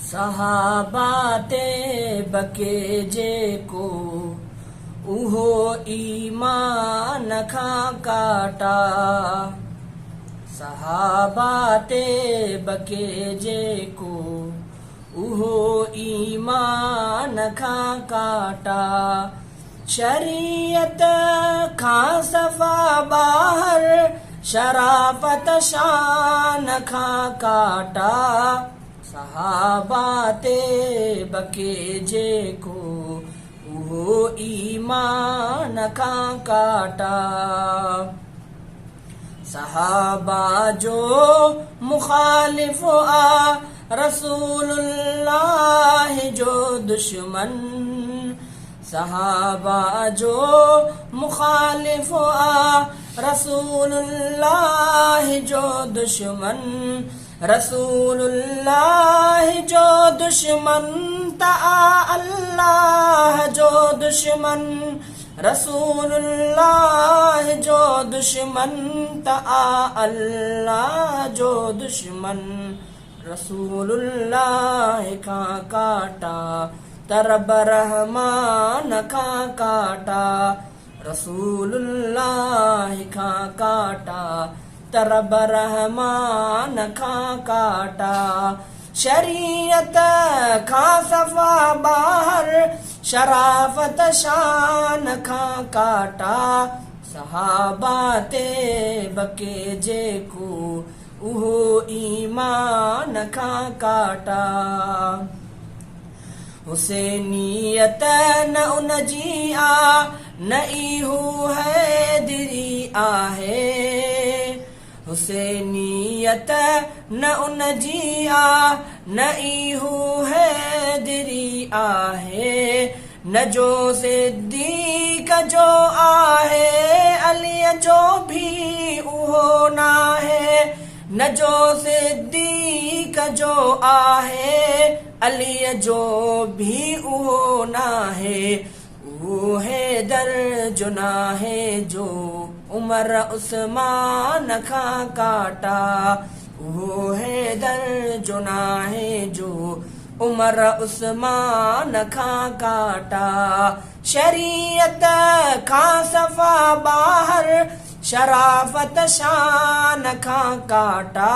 सहाबा ते बके जेको उहो ईमान खां काटा। सहाबा ते बके जेको उहो ईमान खां काटा। शरीयत खां सफ़ा ॿाहिर शराफ़त शान खां काटा। सहाबा ते बके जेको उहो ईमान खां काटा। सहाबा जो मुखालिफ आ रसूलुल्लाह जो दुश्मन। सहाबा जो मुखालिफ आ रसूलुल्लाह जो दुश्मन। रसूलुल्लाह जो दुश्मन ता अल्लाह जो दुश्मन। रसूलुल्लाह जो दुश्मन ता अल्लाह जो दुश्मन। रसूलुल्लाह खां काटा तरब रहमान खां काटा। रसूलुल्लाह खां काटा तरब रहमान खां काटा। शरीयत खां सफ़ा ॿाहिर शराफ़त शान खां काटा। सहाबा ते बके जेको उहो ईमान खां काटा। हुसैनियत न उन जी आ न इहो हैदरी आहे। हुसैनियत न उन जी आ न इहो हैदरी आहे। न जो सिद्दीक़ जो आहे अलीअ जो भी उहो नाहे। न जो सिद्दीक़ जो आहे अलीअ जो भी उहो नाहे। उहो हैदर जो नाहे जो उमर उस्मान खां काटा। उहो हैदर जो नाहे जो उमर उस्मान खां काटा। शरीयत खां सफ़ा ॿाहिर शराफ़त शान खां काटा।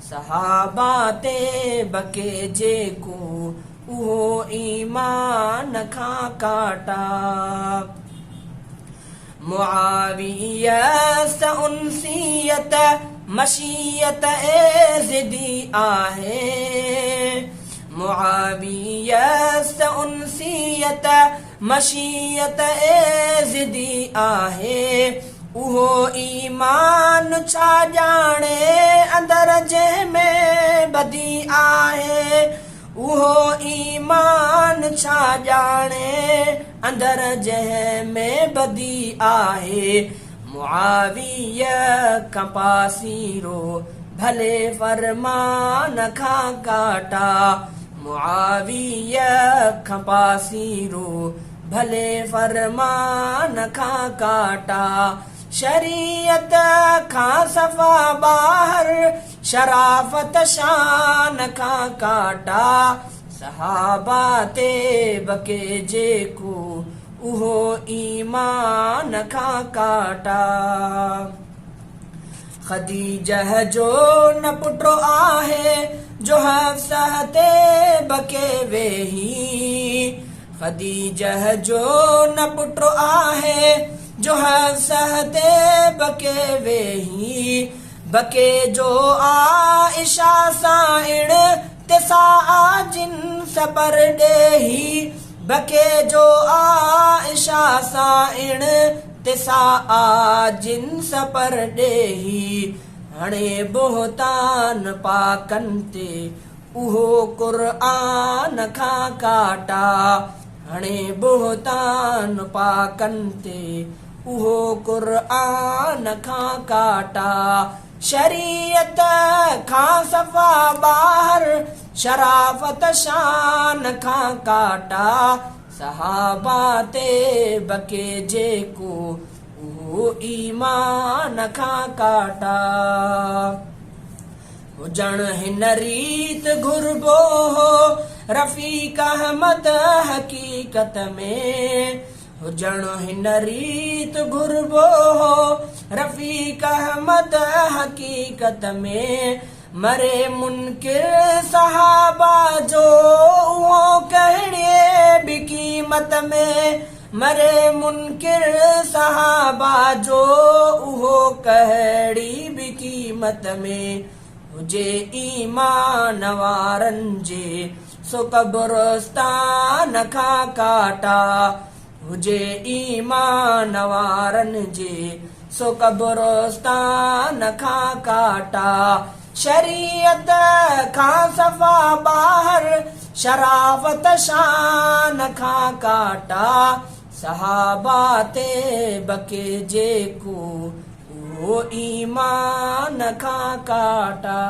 सहाबा ते बके जेको उहो ईमान खां काटा। मुआविया स उनसियत मशीयत ज़िदी आहे। मुआविया स उनसियत मशीयत ज़िदी आहे। उहो ईमान छा ॼाणे अंदर जंहिंमें बदी आहे। उहो ईमान छा ॼाणे अंदर जंहिंमें बदी आहे। मुआविया खां पासीरो भले फरमान खां काटा। मुआविया खां पासीरो भले फरमान खां काटा। शरीयत खां सफ़ा ॿाहिर शराफ़त शान खां काटा। सहाबा ते बके जेको उहो ईमान खां काटा। ख़दीजह जो न पुटो आहे जो हफ्साह ते बके वेही। ख़दीजह जो न पुटो आहे जो हफ्साह ते बके वेही। बके जो आइशा साइण ते साआ जिन सबर ॾेही। बके जो आइशा साइण ते साआ जिन सबर ॾेही। हाणे बोहतान पाकनि ते उहो क़ुरआन खां काटा। हाणे बोहतान पाकनि ते उहो क़ुरआन खां काटा। शरीयत खां सफ़ा ॿाहिर शराफ़त शान खां काटा। सहाबा ते बके जेको उहो ईमान खां काटा। हुजण हिन रीत घुरबो हो रफ़ीक अहमद हकीकत में, हुजण हिन रीत घुरबो हो रफ़ीक अहमद हकीकत में। मरे मुनकिर सहाबा जो उहो कहिड़े बि क़ीमत में, मरे मुनकिर सहाबा जो उहो कहिड़ी बि क़ीमत में। हुजे ईमान वारनि जे सो कब्रिस्तान खां काटा, हुजे ईमान वारनि जे सो कब्रिस्तान खां काटा। शरीयत खां सफ़ा ॿाहिर शराफत शान खां काटा, सहाबा ते बके जेको उहो ईमान खां काटा।